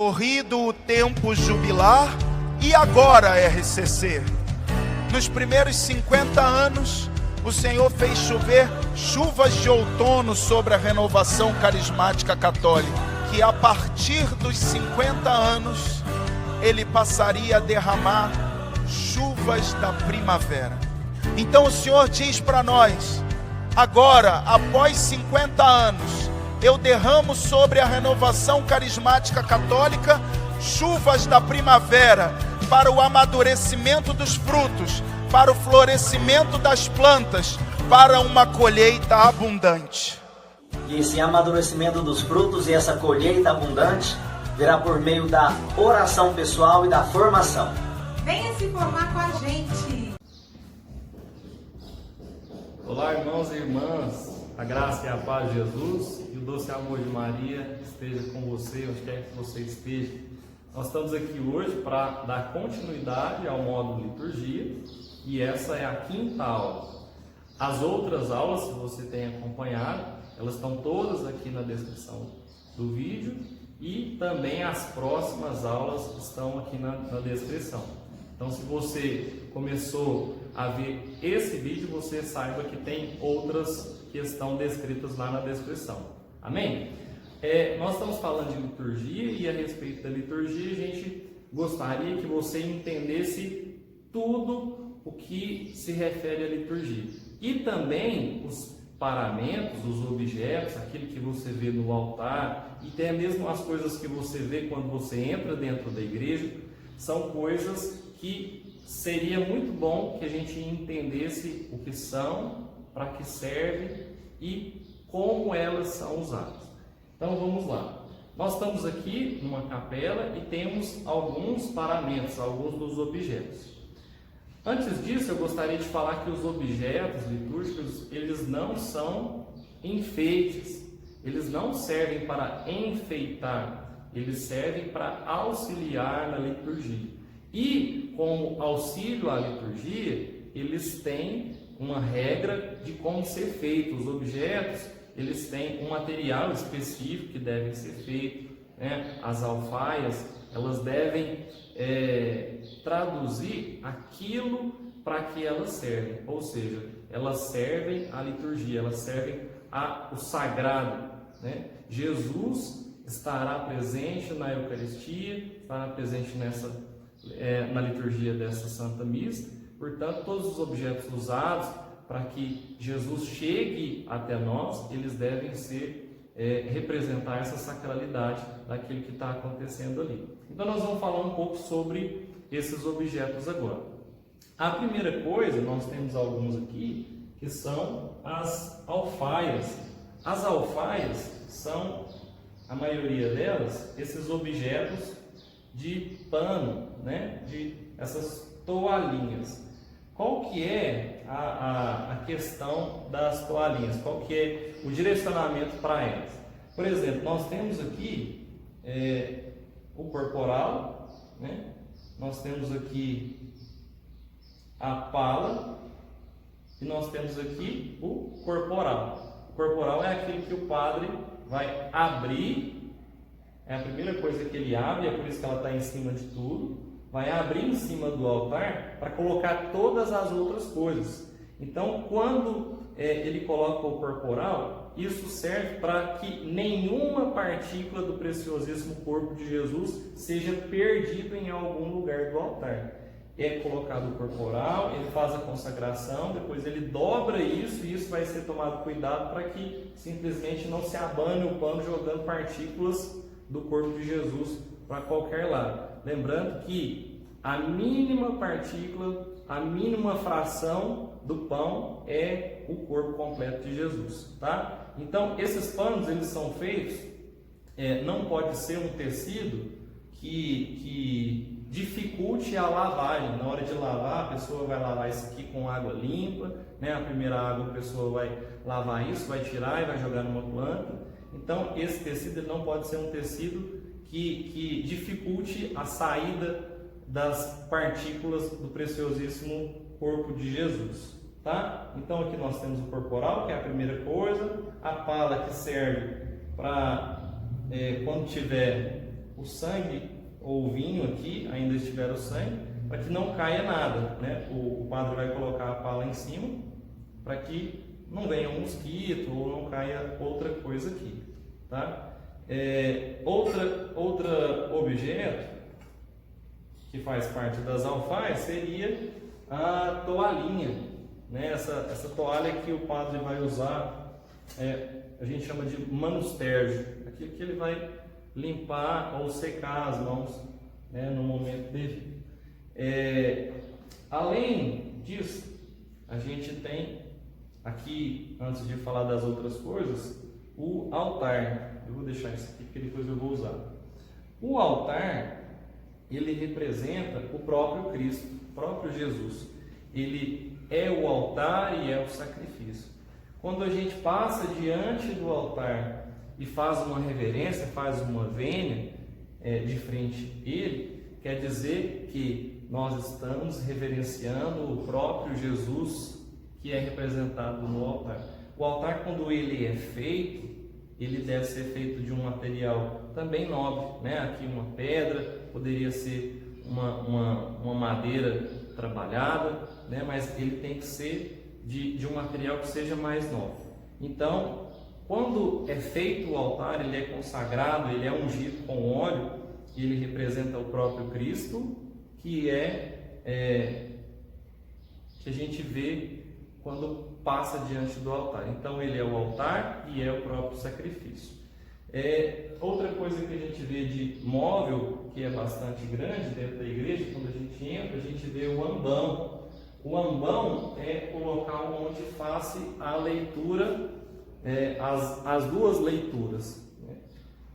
Corrido o tempo jubilar e agora, RCC. Nos primeiros 50 anos, o Senhor fez chover chuvas de outono sobre a renovação carismática católica, que a partir dos 50 anos, Ele passaria a derramar chuvas da primavera. Então o Senhor diz para nós, agora, após 50 anos, eu derramo sobre a renovação carismática católica chuvas da primavera para o amadurecimento dos frutos, para o florescimento das plantas, para uma colheita abundante. E esse amadurecimento dos frutos e essa colheita abundante virá por meio da oração pessoal e da formação. Venha se formar com a gente. Olá, irmãos e irmãs. A graça e a paz de Jesus e o doce amor de Maria esteja com você, onde quer que você esteja. Nós estamos aqui hoje para dar continuidade ao módulo liturgia e essa é a quinta aula. As outras aulas, se você tem acompanhado, elas estão todas aqui na descrição do vídeo e também as próximas aulas estão aqui na descrição. Então, se você começou a ver esse vídeo, você saiba que tem outras que estão descritas lá na descrição. Amém? Nós estamos falando de liturgia e a respeito da liturgia, a gente gostaria que você entendesse tudo o que se refere à liturgia. E também os paramentos, os objetos, aquilo que você vê no altar, e até mesmo as coisas que você vê quando você entra dentro da igreja, são coisas que seria muito bom que a gente entendesse o que são, para que servem e como elas são usadas. Então vamos lá. Nós estamos aqui numa capela e temos alguns paramentos, alguns dos objetos. Antes disso, eu gostaria de falar que os objetos litúrgicos, eles não são enfeites, eles não servem para enfeitar, eles servem para auxiliar na liturgia. E como auxílio à liturgia, eles têm uma regra de como ser feito. Os objetos, eles têm um material específico que deve ser feito, né? As alfaias, elas devem traduzir aquilo para que elas servem, ou seja, elas servem à liturgia, elas servem ao sagrado, né? Jesus estará presente na Eucaristia, estará presente na liturgia dessa Santa Missa. Portanto, todos os objetos usados para que Jesus chegue até nós, eles devem representar essa sacralidade daquilo que está acontecendo ali. Então, nós vamos falar um pouco sobre esses objetos agora. A primeira coisa, nós temos alguns aqui, que são as alfaias. As alfaias são, a maioria delas, esses objetos de pano, né? De essas toalhinhas. Qual que é a questão das toalhinhas? Qual que é o direcionamento para elas? Por exemplo, nós temos aqui o corporal, né? Nós temos aqui a pala e nós temos aqui o corporal. O corporal é aquele que o padre vai abrir, é a primeira coisa que ele abre, é por isso que ela está em cima de tudo. Vai abrir em cima do altar para colocar todas as outras coisas. Então, quando ele coloca o corporal, isso serve para que nenhuma partícula do preciosíssimo corpo de Jesus seja perdida em algum lugar do altar. É colocado o corporal, ele faz a consagração, depois ele dobra isso e isso vai ser tomado cuidado para que simplesmente não se abane o pano jogando partículas do corpo de Jesus para qualquer lado. Lembrando que a mínima partícula, a mínima fração do pão é o corpo completo de Jesus, tá? Então, esses panos, eles são feitos, não pode ser um tecido que dificulte a lavagem. Na hora de lavar, a pessoa vai lavar isso aqui com água limpa, né? A primeira água a pessoa vai lavar isso, vai tirar e vai jogar numa planta. Então, esse tecido ele não pode ser um tecido que dificulte a saída das partículas do preciosíssimo corpo de Jesus, tá? Então aqui nós temos o corporal, que é a primeira coisa, a pala que serve para quando tiver o sangue ou o vinho aqui, ainda estiver o sangue, para que não caia nada, né? O padre vai colocar a pala em cima para que não venha um mosquito ou não caia outra coisa aqui, tá? Outro objeto que faz parte das alfaias seria a toalhinha, né? Essa toalha que o padre vai usar, a gente chama de manustérgio, aquilo que ele vai limpar ou secar as mãos, né, no momento devido. Além disso, a gente tem aqui, antes de falar das outras coisas, o altar. Eu vou deixar isso aqui porque depois eu vou usar. O altar, ele representa o próprio Cristo, o próprio Jesus. Ele é o altar e é o sacrifício. Quando a gente passa diante do altar e faz uma reverência, faz uma vênia de frente a ele, quer dizer que nós estamos reverenciando o próprio Jesus, que é representado no altar. O altar, quando ele é feito, ele deve ser feito de um material também nobre, né? Aqui uma pedra, poderia ser uma madeira trabalhada, né? Mas ele tem que ser de um material que seja mais nobre. Então, quando é feito o altar, ele é consagrado, ele é ungido com óleo, ele representa o próprio Cristo, que que a gente vê quando passa diante do altar. Então ele é o altar e é o próprio sacrifício. Outra coisa que a gente vê de móvel, que é bastante grande dentro da igreja, quando a gente entra, a gente vê o ambão. O ambão é o local onde faz a leitura, as duas leituras.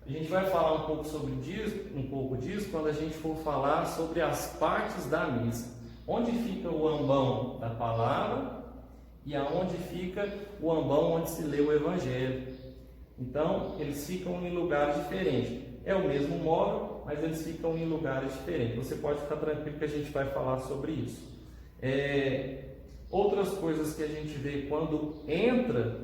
A gente vai falar um pouco disso quando a gente for falar sobre as partes da missa. Onde fica o ambão da palavra e aonde fica o ambão onde se lê o Evangelho. Então, eles ficam em lugares diferentes. É o mesmo móvel, mas eles ficam em lugares diferentes. Você pode ficar tranquilo que a gente vai falar sobre isso. Outras coisas que a gente vê quando entra,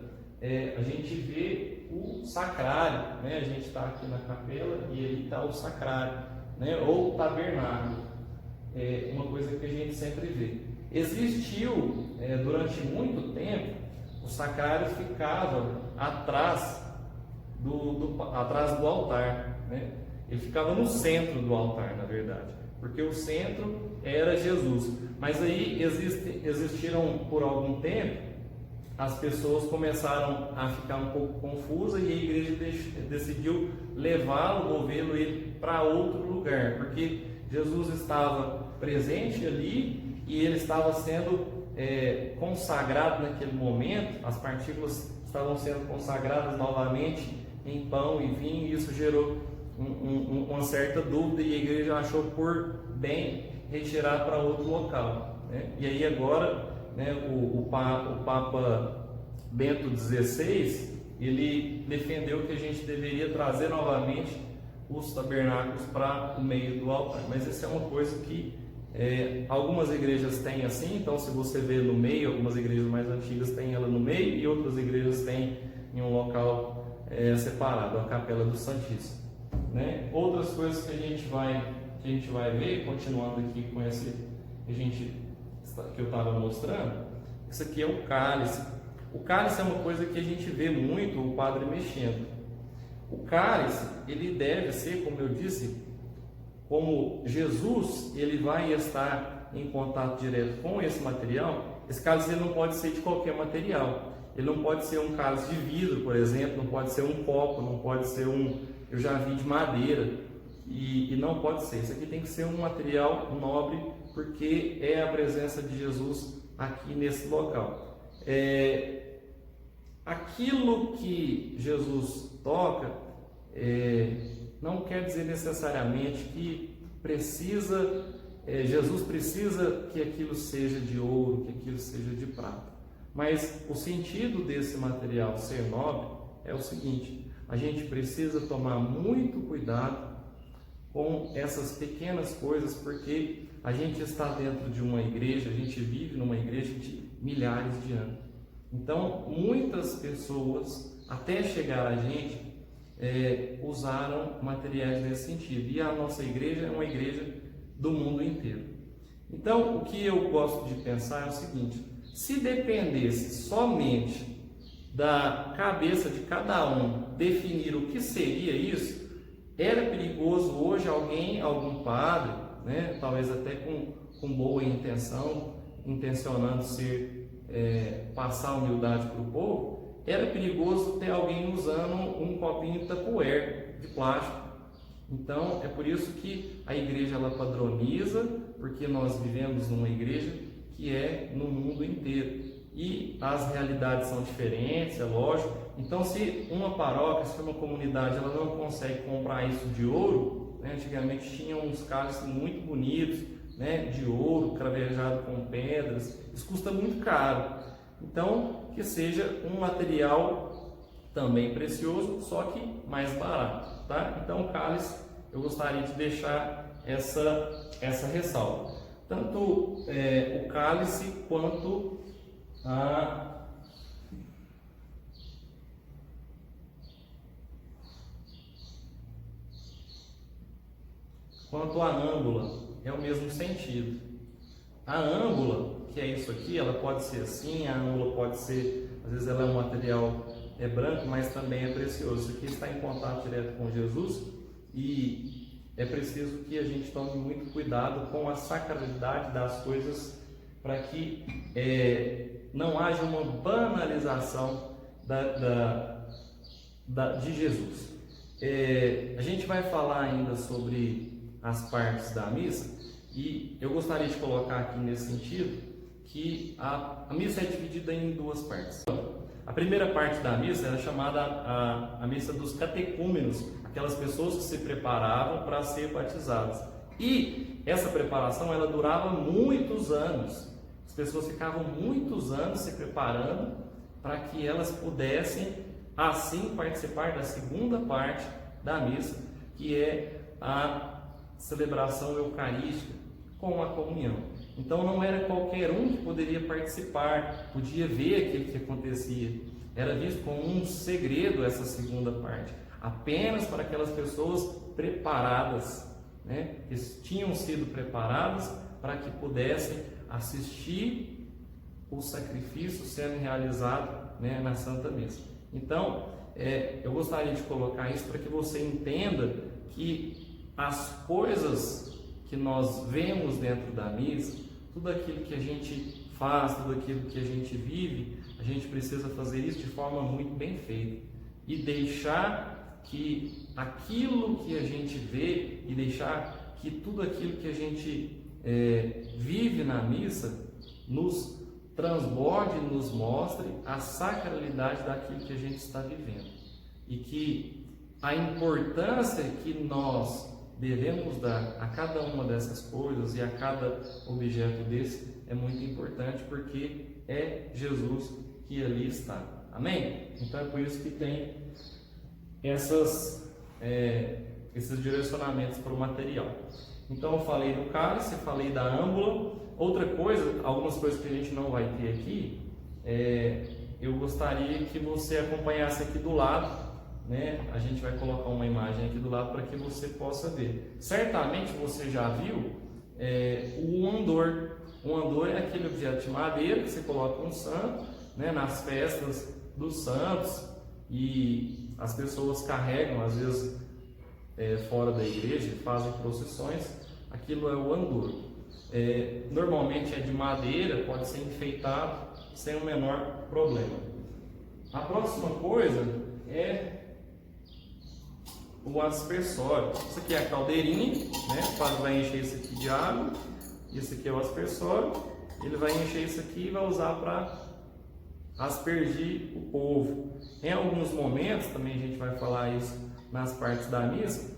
a gente vê o sacrário, né? A gente está aqui na capela e ali está o sacrário, né? Ou o tabernáculo. Uma coisa que a gente sempre vê. Existiu, durante muito tempo, o sacrário ficava atrás do altar, né? Ele ficava no centro do altar, na verdade, porque o centro era Jesus. Mas aí existiram por algum tempo, as pessoas começaram a ficar um pouco confusas e a igreja decidiu levá-lo, movê-lo ele para outro lugar, porque Jesus estava presente ali e ele estava sendo consagrado naquele momento. As partículas estavam sendo consagradas novamente em pão e vinho, e isso gerou uma certa dúvida, e a igreja achou por bem retirar para outro local, né? E aí agora, né, o Papa Bento XVI, ele defendeu que a gente deveria trazer novamente os tabernáculos para o meio do altar. Mas essa é uma coisa que algumas igrejas têm assim. Então, se você vê no meio, algumas igrejas mais antigas têm ela no meio e outras igrejas têm em um local separado, a Capela do Santíssimo, né? Outras coisas que a gente vai ver, continuando aqui com esse que eu estava mostrando. Isso aqui é o cálice. O cálice é uma coisa que a gente vê muito o padre mexendo. O cálice, ele deve ser, como eu disse, como Jesus, ele vai estar em contato direto com esse material. Esse cálice ele não pode ser de qualquer material. Ele não pode ser um cálice de vidro, por exemplo, não pode ser um copo, não pode ser eu já vi de madeira, e não pode ser. Isso aqui tem que ser um material nobre, porque é a presença de Jesus aqui nesse local. Aquilo que Jesus toca não quer dizer necessariamente que Jesus precisa que aquilo seja de ouro, que aquilo seja de prata. Mas o sentido desse material ser nobre é o seguinte: a gente precisa tomar muito cuidado com essas pequenas coisas, porque a gente está dentro de uma igreja, a gente vive numa igreja de milhares de anos. Então, muitas pessoas, até chegar a gente, usaram materiais nesse sentido. E a nossa igreja é uma igreja do mundo inteiro. Então, o que eu gosto de pensar é o seguinte: se dependesse somente da cabeça de cada um definir o que seria isso, era perigoso hoje algum padre, né, talvez até com boa intenção, intencionando passar humildade para o povo, era perigoso ter alguém usando um copinho de Tupperware de plástico. Então, é por isso que a igreja ela padroniza, porque nós vivemos numa igreja que é no mundo inteiro. E as realidades são diferentes, é lógico. Então, se uma paróquia, se uma comunidade, ela não consegue comprar isso de ouro, né? Antigamente tinham uns cálices muito bonitos, né? De ouro, cravejado com pedras. Isso custa muito caro. Então, que seja um material também precioso, só que mais barato, tá? Então, o cálice, eu gostaria de deixar essa ressalva. Tanto o cálice quanto a âmbula, é o mesmo sentido. A âmbula, que é isso aqui, ela pode ser assim, a âmbula pode ser, às vezes ela é um material branco, mas também é precioso. Isso aqui está em contato direto com Jesus e é preciso que a gente tome muito cuidado com a sacralidade das coisas para que não haja uma banalização de Jesus. A gente vai falar ainda sobre as partes da missa e eu gostaria de colocar aqui nesse sentido que a missa é dividida em duas partes. A primeira parte da missa era chamada a missa dos catecúmenos, aquelas pessoas que se preparavam para ser batizadas. E essa preparação ela durava muitos anos. As pessoas ficavam muitos anos se preparando para que elas pudessem assim participar da segunda parte da missa, que é a celebração eucarística com a comunhão. Então não era qualquer um que poderia participar, podia ver aquilo que acontecia. Era visto como um segredo essa segunda parte, apenas para aquelas pessoas preparadas, né, que tinham sido preparadas para que pudessem assistir o sacrifício sendo realizado, né, na Santa Missa. Então, eu gostaria de colocar isso para que você entenda que as coisas que nós vemos dentro da missa, tudo aquilo que a gente faz, tudo aquilo que a gente vive, a gente precisa fazer isso de forma muito bem feita e deixar que aquilo que a gente vê e deixar que tudo aquilo que a gente vive na missa nos transborde, nos mostre a sacralidade daquilo que a gente está vivendo e que a importância que nós devemos dar a cada uma dessas coisas e a cada objeto desse é muito importante, porque é Jesus que ali está. Amém? Então é por isso que tem esses direcionamentos para o material. Então eu falei do cálice, falei da âmbula. Outra coisa, algumas coisas que a gente não vai ter aqui, eu gostaria que você acompanhasse aqui do lado, né? A gente vai colocar uma imagem aqui do lado para que você possa ver. Certamente você já viu o andor. O andor é aquele objeto de madeira que você coloca um santo, né, nas festas dos santos, e as pessoas carregam, às vezes fora da igreja, fazem procissões. Aquilo é o andor. Normalmente é de madeira, pode ser enfeitado sem o menor problema. A próxima coisa é o aspersório. Isso aqui é a caldeirinha, né? O padre vai encher isso aqui de água. Isso aqui é o aspersório. Ele vai encher isso aqui e vai usar para aspergir o povo. Em alguns momentos, também a gente vai falar isso nas partes da missa,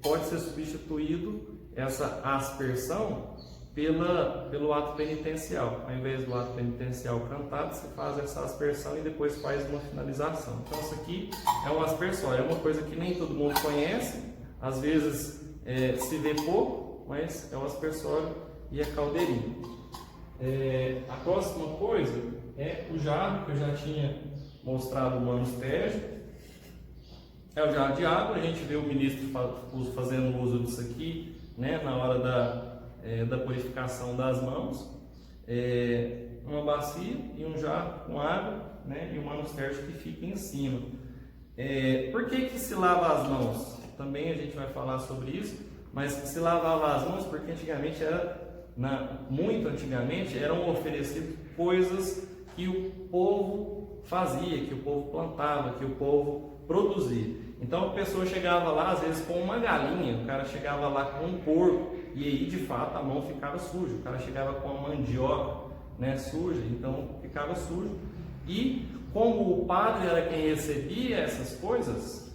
pode ser substituído essa aspersão pelo ato penitencial. Ao invés do ato penitencial cantado, você faz essa aspersão e depois faz uma finalização. Então isso aqui é um aspersório, é uma coisa que nem todo mundo conhece, às vezes se vê pouco, mas é o aspersório e a caldeirinha. A próxima coisa é o jarro, que eu já tinha mostrado o manustério. É o jarro de água. A gente vê o ministro fazendo uso disso aqui, né, na hora da purificação das mãos. Uma bacia e um jarro com água, né, e um manustério que fica em cima. Por que se lava as mãos? Também a gente vai falar sobre isso, mas se lavava as mãos porque antigamente muito antigamente eram oferecidas coisas que o povo fazia, que o povo plantava, que o povo produzia. Então a pessoa chegava lá, às vezes com uma galinha, o cara chegava lá com um porco, e aí de fato a mão ficava suja. O cara chegava com a mandioca, né, suja, então ficava sujo. E como o padre era quem recebia essas coisas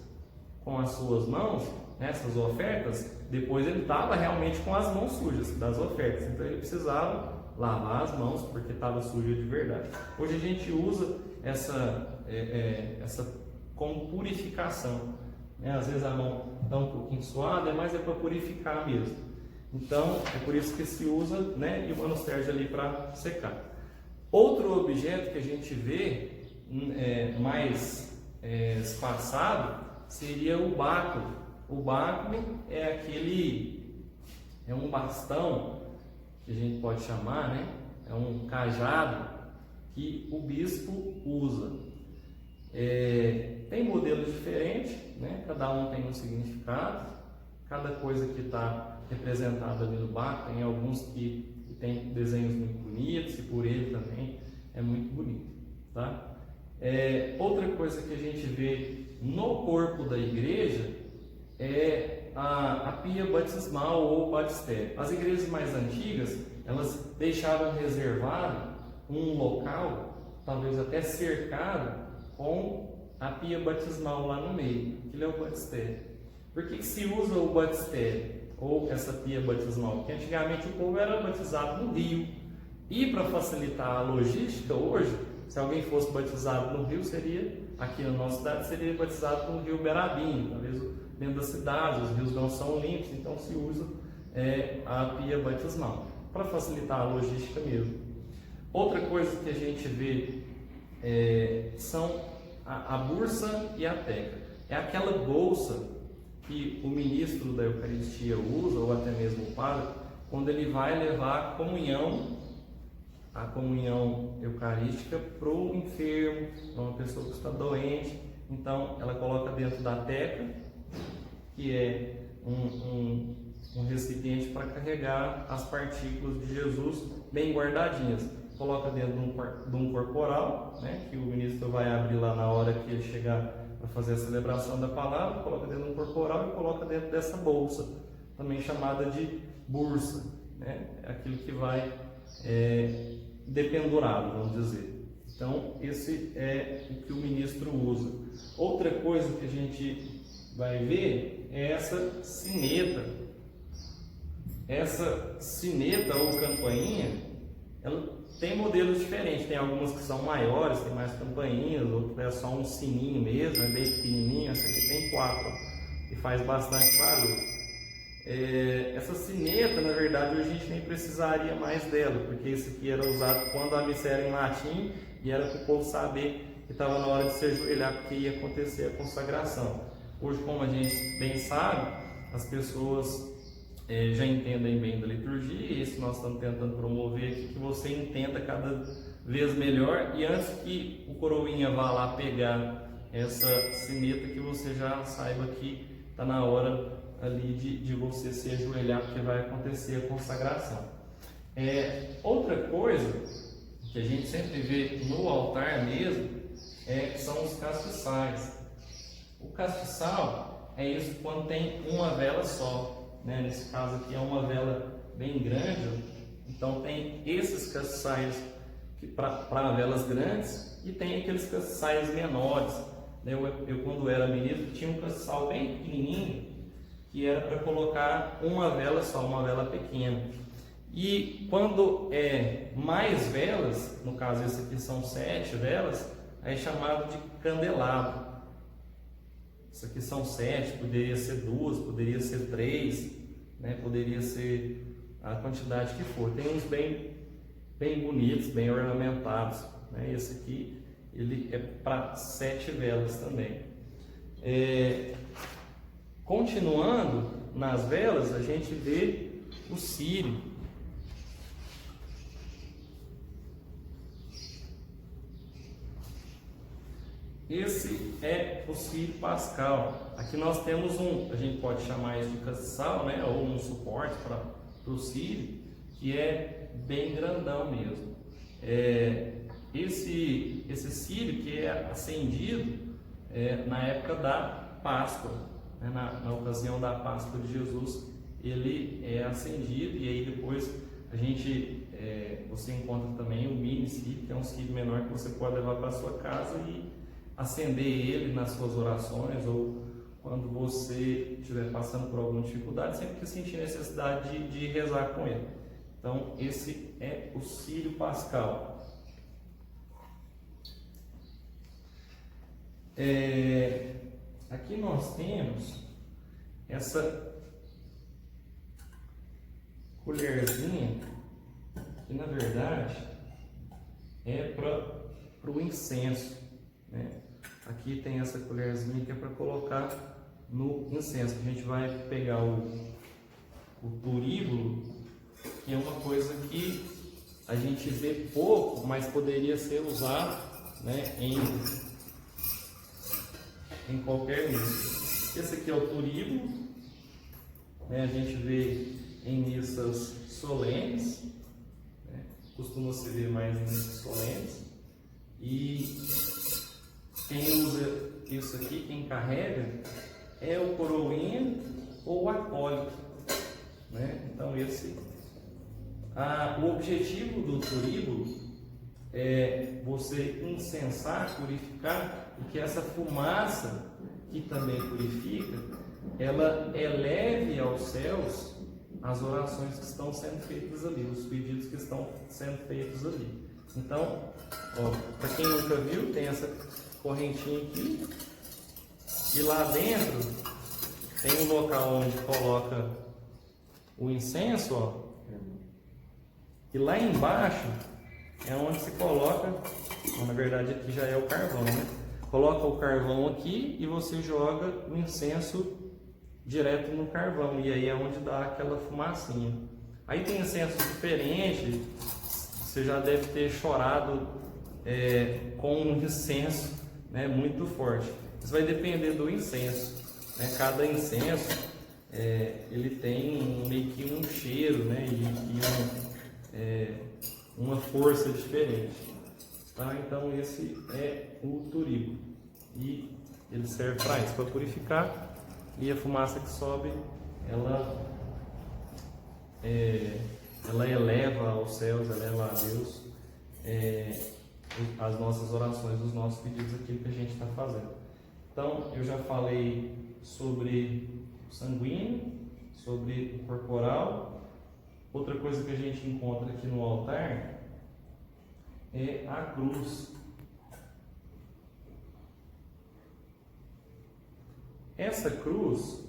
com as suas mãos, né, essas ofertas, depois ele estava realmente com as mãos sujas das ofertas, então ele precisava lavar as mãos porque estava suja de verdade. Hoje a gente usa essa como purificação, né? Às vezes a mão está um pouquinho suada, mas é para purificar mesmo. Então é por isso que se usa, né, e o manustério ali para secar. Outro objeto que a gente vê mais espaçado seria o báculo. O báculo é um bastão que a gente pode chamar, né? É um cajado que o bispo usa. Tem modelos diferentes, né? Cada um tem um significado. Cada coisa que está representada ali no báculo, tem alguns que tem desenhos muito bonitos, e por ele também é muito bonito, tá? Outra coisa que a gente vê no corpo da igreja é a pia batismal ou batistério. As igrejas mais antigas, elas deixavam reservado um local, talvez até cercado, com a pia batismal lá no meio. Aquilo é o batistério. Por que se usa o batistério ou essa pia batismal? Porque antigamente o povo era batizado no rio. E para facilitar a logística hoje, se alguém fosse batizado no rio, aqui na nossa cidade, seria batizado no rio Berabinho. Talvez dentro da cidade, os rios não são limpos, então se usa a pia batismal, para facilitar a logística mesmo. Outra coisa que a gente vê são a bursa e a teca. É aquela bolsa que o ministro da Eucaristia usa, ou até mesmo o padre, quando ele vai levar a comunhão eucarística para o enfermo, para uma pessoa que está doente. Então ela coloca dentro da teca, que é um recipiente para carregar as partículas de Jesus bem guardadinhas. Coloca dentro de um corporal, né, que o ministro vai abrir lá na hora que ele chegar para fazer a celebração da palavra, coloca dentro de um corporal e coloca dentro dessa bolsa, também chamada de bursa, né, aquilo que vai dependurado, vamos dizer. Então esse é o que o ministro usa. Outra coisa que a gente vai ver é essa sineta. Essa sineta ou campainha, ela tem modelos diferentes. Tem algumas que são maiores, tem mais campainhas, outras é só um sininho mesmo, é bem pequenininho. Essa aqui tem 4 e faz bastante barulho. Essa sineta, na verdade, hoje a gente nem precisaria mais dela, porque isso aqui era usado quando a missa era em latim e era para o povo saber que estava na hora de se ajoelhar, porque ia acontecer a consagração. Hoje, como a gente bem sabe, as pessoas já entendem bem da liturgia, e isso nós estamos tentando promover aqui, que você entenda cada vez melhor, e antes que o coroinha vá lá pegar essa sineta, que você já saiba que está na hora ali de você se ajoelhar, porque vai acontecer a consagração. Outra coisa que a gente sempre vê no altar mesmo são os castiçais. O castiçal é isso quando tem uma vela só, né? Nesse caso aqui é uma vela bem grande, então tem esses castiçais para velas grandes e tem aqueles castiçais menores, né? Eu quando era ministro tinha um castiçal bem pequenininho que era para colocar uma vela só, uma vela pequena. E quando é mais velas, no caso esse aqui são 7 velas, aí é chamado de candelabro. Isso aqui são 7, poderia ser 2, poderia ser 3, né? Poderia ser a quantidade que for. Tem uns bem bonitos, bem ornamentados, né? Esse aqui ele é para 7 velas também. Continuando nas velas, a gente vê o círio. Esse é o círio pascal. Aqui nós temos a gente pode chamar isso de castiçal, né? Ou um suporte para o círio, que é bem grandão mesmo. Esse círio que é acendido na época da Páscoa, né? Na ocasião da Páscoa de Jesus, ele é acendido, e aí depois você encontra também o mini círio, que é um círio menor que você pode levar para a sua casa e acender ele nas suas orações, ou quando você estiver passando por alguma dificuldade, sempre que sentir necessidade de rezar com ele. Então, esse é o círio pascal. Aqui nós temos essa colherzinha, que na verdade é para o incenso, né? Aqui tem essa colherzinha que é para colocar no incenso. A gente vai pegar o turíbulo, que é uma coisa que a gente vê pouco, mas poderia ser usado, né, em qualquer missa. Esse aqui é o turíbulo, né? A gente vê em missas solenes, né? Costuma se ver mais em missas solenes. E quem usa isso aqui, quem carrega, é o coroinha ou o acólito, né? Então o objetivo do turíbulo é você incensar, purificar, e que essa fumaça, que também purifica, ela eleve aos céus as orações que estão sendo feitas ali, os pedidos que estão sendo feitos ali. Então, para quem nunca viu, tem essa correntinha aqui, e lá dentro tem um local onde coloca o incenso, e lá embaixo é onde se coloca, na verdade aqui já é o carvão, né? Coloca o carvão aqui e você joga o incenso direto no carvão, e aí é onde dá aquela fumacinha. Aí tem incenso diferente, você já deve ter chorado com um incenso, né, muito forte. Isso vai depender do incenso, né? Cada incenso ele tem meio que um cheiro, né, uma força diferente. Tá? Então esse é o turíbulo, e ele serve para isso, para purificar, e a fumaça que sobe, ela eleva aos céus, eleva a Deus as nossas orações, os nossos pedidos, aquilo que a gente está fazendo. Então, eu já falei sobre o sanguíneo, sobre o corporal. Outra coisa que a gente encontra aqui no altar é a cruz. Essa cruz,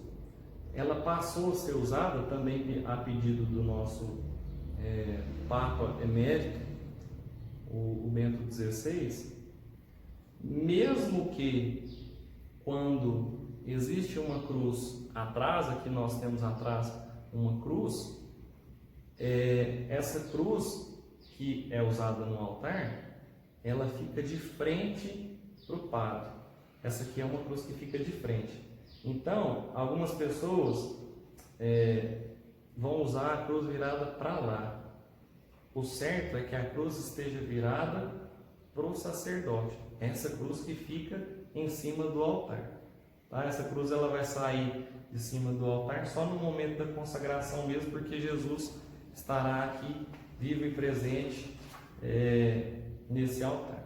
ela passou a ser usada também a pedido do nosso Papa Emérito, o Bento XVI, mesmo que quando existe uma cruz atrás, aqui nós temos atrás uma cruz, essa cruz que é usada no altar, ela fica de frente para o padre. Essa aqui é uma cruz que fica de frente. Então, algumas pessoas vão usar a cruz virada para lá. O certo é que a cruz esteja virada para o sacerdote. Essa cruz que fica em cima do altar. Tá? Essa cruz ela vai sair de cima do altar só no momento da consagração mesmo, porque Jesus estará aqui vivo e presente nesse altar.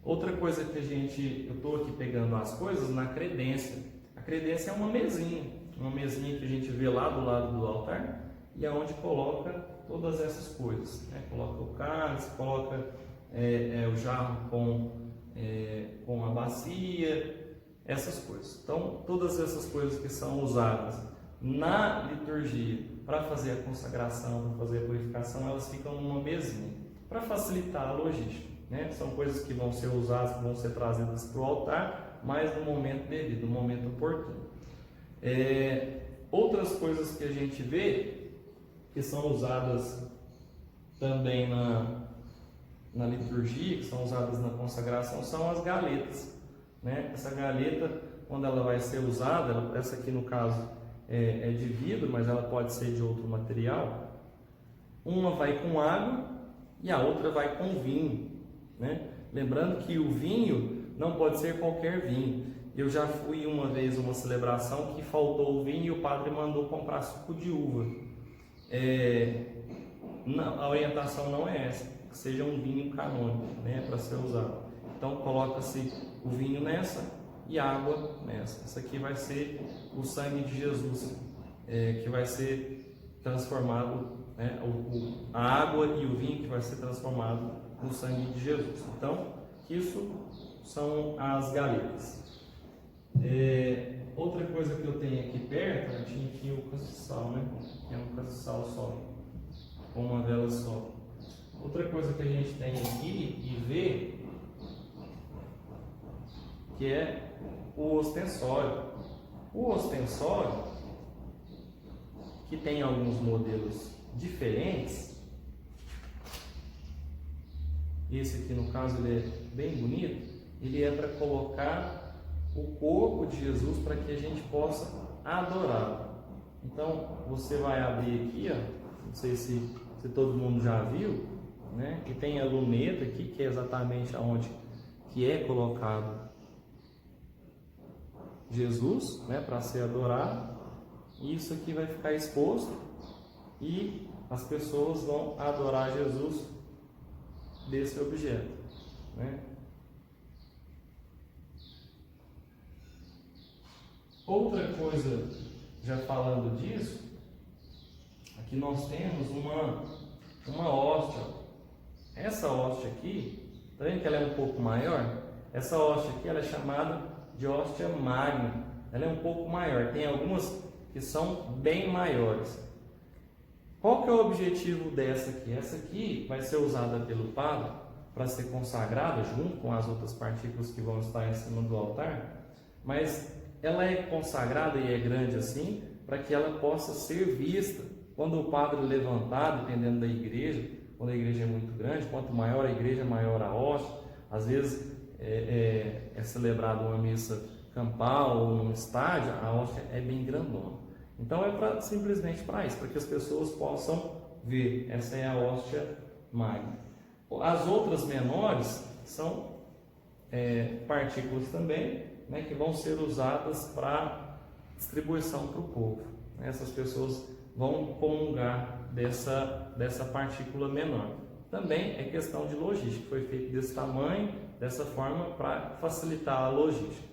Outra coisa que eu estou aqui pegando as coisas na credência. A credência é uma mesinha que a gente vê lá do lado do altar, e é onde coloca todas essas coisas, né? Coloca o cálice, coloca o jarro com a bacia, essas coisas. Então, todas essas coisas que são usadas na liturgia para fazer a consagração, para fazer a purificação, elas ficam numa mesinha, para facilitar a logística, né? São coisas que vão ser usadas, que vão ser trazidas para o altar, mas no momento devido, no momento oportuno. Outras coisas que a gente vê que são usadas também na liturgia, que são usadas na consagração, são as galetas, né? Essa galeta, quando ela vai ser usada, essa aqui no caso é de vidro, mas ela pode ser de outro material. Uma vai com água e a outra vai com vinho, né? Lembrando que o vinho não pode ser qualquer vinho. Eu já fui uma vez uma celebração que faltou o vinho e o padre mandou comprar suco de uva. A orientação não é essa, que seja um vinho canônico, né, para ser usado. Então coloca-se o vinho nessa e água nessa. Essa aqui vai ser o sangue de Jesus, que vai ser transformado, né, a água e o vinho que vai ser transformado no sangue de Jesus. Então, isso são as galetas. Outra coisa que eu tenho aqui perto, eu tinha aqui o castiçal, né? Que é um castiçal só, com uma vela só. Outra coisa que a gente tem aqui e vê, que é o ostensório. O ostensório, que tem alguns modelos diferentes. Esse aqui no caso ele é bem bonito. Ele é para colocar o corpo de Jesus para que a gente possa adorá-lo. Então você vai abrir aqui, ó, não sei se todo mundo já viu, né? Que tem a luneta aqui, que é exatamente aonde que é colocado Jesus, né, para ser adorado. E isso aqui vai ficar exposto e as pessoas vão adorar Jesus desse objeto, né? Outra coisa, já falando disso, aqui nós temos uma hóstia. Essa hóstia aqui, tá vendo que ela é um pouco maior? Essa hóstia aqui ela é chamada de hóstia magna. Ela é um pouco maior, tem algumas que são bem maiores. Qual que é o objetivo dessa aqui? Essa aqui vai ser usada pelo padre para ser consagrada junto com as outras partículas que vão estar em cima do altar, mas ela é consagrada e é grande assim para que ela possa ser vista quando o padre levantar, dependendo da igreja. Quando a igreja é muito grande, quanto maior a igreja, maior a hóstia. Às vezes é celebrada uma missa campal ou num estádio, a hóstia é bem grandona. Então é simplesmente para isso, para que as pessoas possam ver. Essa é a hóstia magna. As outras menores são partículas também, né, que vão ser usadas para distribuição para o povo. Essas pessoas vão comungar dessa partícula menor. Também é questão de logística, foi feito desse tamanho, dessa forma, para facilitar a logística.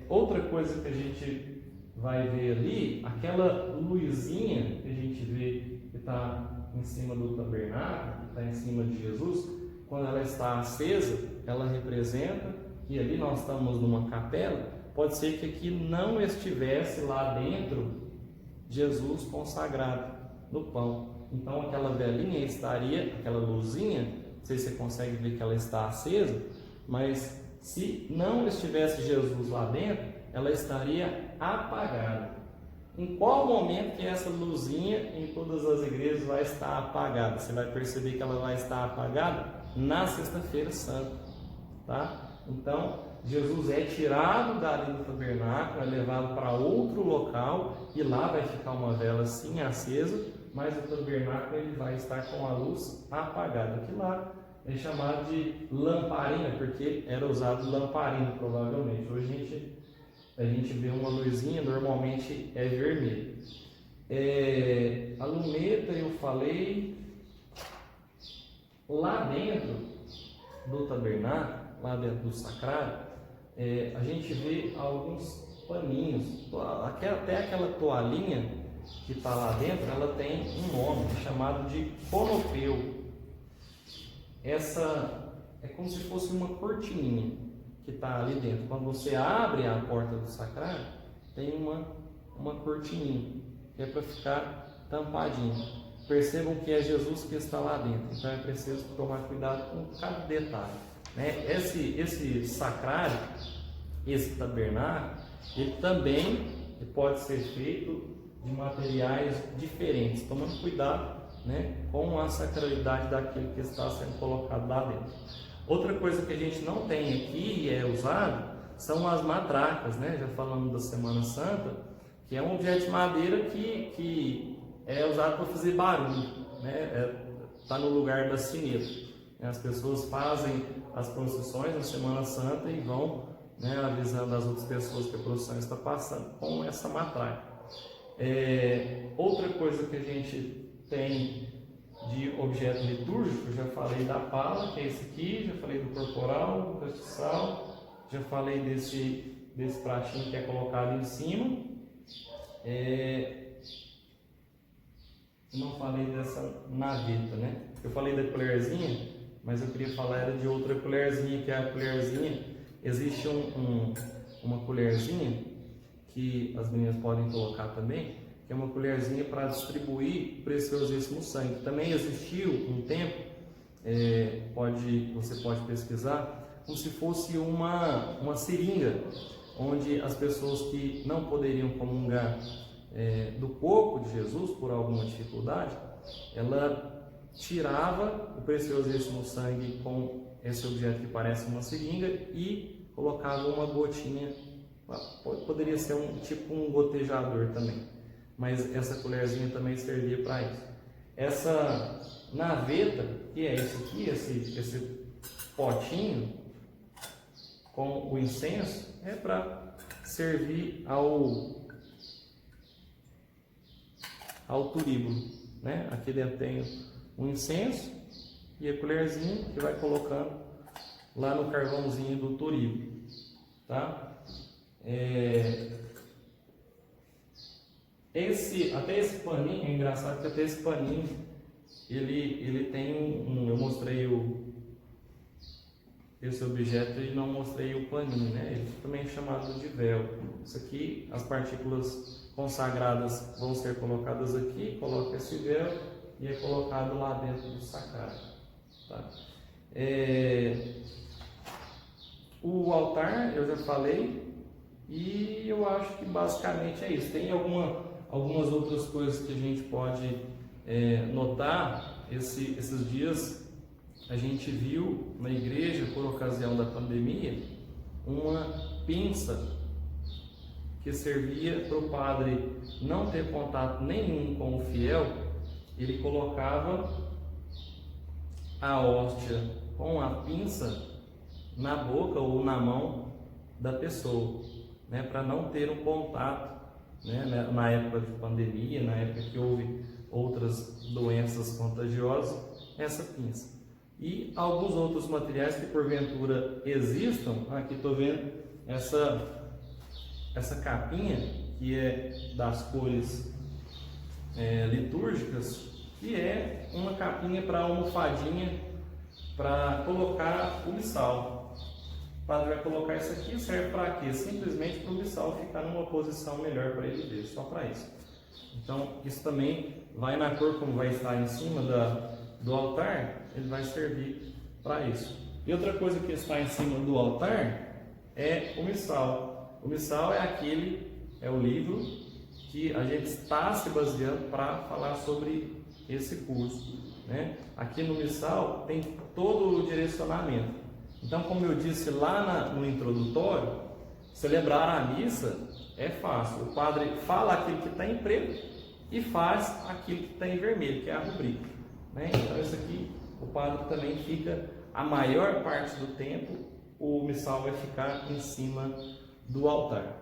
Outra coisa que a gente vai ver ali, aquela luzinha que a gente vê que está em cima do tabernáculo, que está em cima de Jesus, quando ela está acesa, ela representa que ali nós estamos numa capela. Pode ser que aqui não estivesse lá dentro Jesus consagrado no pão. Então aquela velinha estaria, aquela luzinha, não sei se você consegue ver que ela está acesa, mas se não estivesse Jesus lá dentro, ela estaria apagada. Em qual momento que essa luzinha em todas as igrejas vai estar apagada? Você vai perceber que ela vai estar apagada na Sexta-feira Santa, tá? Então Jesus é tirado dali do tabernáculo, é levado para outro local e lá vai ficar uma vela sim acesa, mas o tabernáculo ele vai estar com a luz apagada. Que lá é chamado de lamparina, porque era usado lamparina provavelmente. Hoje a gente vê uma luzinha, normalmente é vermelha. A luneta eu falei, lá dentro do tabernáculo, lá dentro do sacrário, a gente vê alguns paninhos, até aquela toalhinha que está lá dentro, ela tem um nome chamado de conopeu. Essa é como se fosse uma cortininha que está ali dentro. Quando você abre a porta do sacrário, tem uma cortininha que é para ficar tampadinha. Percebam que é Jesus que está lá dentro, então é preciso tomar cuidado com cada detalhe. né? Esse sacrário, esse tabernáculo, ele também pode ser feito de materiais diferentes, tomando cuidado, né, com a sacralidade daquilo que está sendo colocado lá dentro. Outra coisa que a gente não tem aqui e é usado são as matracas, né? Já falando da Semana Santa, que é um objeto de madeira que é usado para fazer barulho, né? Está no lugar da sineta. As pessoas fazem as procissões na Semana Santa e vão, né, avisando as outras pessoas que a procissão está passando com essa matraca. Outra coisa que a gente tem de objeto litúrgico, já falei da pala, que é esse aqui, já falei do corporal, do castiçal, já falei desse pratinho que é colocado em cima. Não falei dessa naveta, né? Eu falei da colherzinha, mas eu queria falar era de outra colherzinha, que é a colherzinha. Existe uma colherzinha que as meninas podem colocar também, que é uma colherzinha para distribuir o preciosíssimo sangue. Também existiu um tempo, você pode pesquisar, como se fosse uma seringa, onde as pessoas que não poderiam comungar do corpo de Jesus por alguma dificuldade, ela tirava o preciosíssimo sangue com esse objeto que parece uma seringa e colocava uma gotinha, poderia ser tipo um gotejador também, mas essa colherzinha também servia para isso. Essa naveta, que é esse aqui, esse potinho com o incenso, é para servir ao turíbulo, né? Aqui dentro tem um incenso e a colherzinha que vai colocando lá no carvãozinho do turíbulo, tá? Até esse paninho, é engraçado que até esse paninho ele tem eu mostrei esse objeto e não mostrei o paninho, né? Ele também é chamado de véu. Isso aqui, as partículas consagradas vão ser colocadas aqui, coloca esse véu e é colocado lá dentro do sacrário, tá? O altar eu já falei e eu acho que basicamente é isso. Tem algumas outras coisas que a gente pode notar. Esses dias a gente viu na igreja, por ocasião da pandemia, uma pinça que servia para o padre não ter contato nenhum com o fiel. Ele colocava a hóstia com a pinça na boca ou na mão da pessoa, né, para não ter um contato, né, na época de pandemia, na época que houve outras doenças contagiosas, essa pinça. E alguns outros materiais que porventura existam. Aqui estou vendo essa capinha que é das cores litúrgicas, que é uma capinha para almofadinha para colocar o missal. O padre vai colocar isso aqui, serve para quê? Simplesmente para o missal ficar numa posição melhor para ele ver, só para isso. Então isso também vai na cor como vai estar em cima do altar, ele vai servir para isso. E outra coisa que está em cima do altar é o missal. O missal é o livro que a gente está se baseando para falar sobre esse curso, né? Aqui no missal tem todo o direcionamento. Então, como eu disse lá no introdutório, celebrar a missa é fácil. O padre fala aquilo que está em preto e faz aquilo que está em vermelho, que é a rubrica, né? Então, isso aqui, o padre também fica, a maior parte do tempo, o missal vai ficar em cima do altar.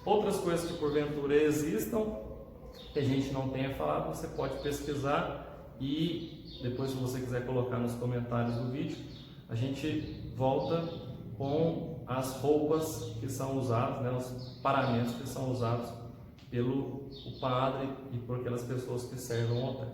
Outras coisas que porventura existam, que a gente não tenha falado, você pode pesquisar e depois, se você quiser colocar nos comentários do vídeo, a gente volta com as roupas que são usadas, né, os paramentos que são usados pelo padre e por aquelas pessoas que servem ao altar.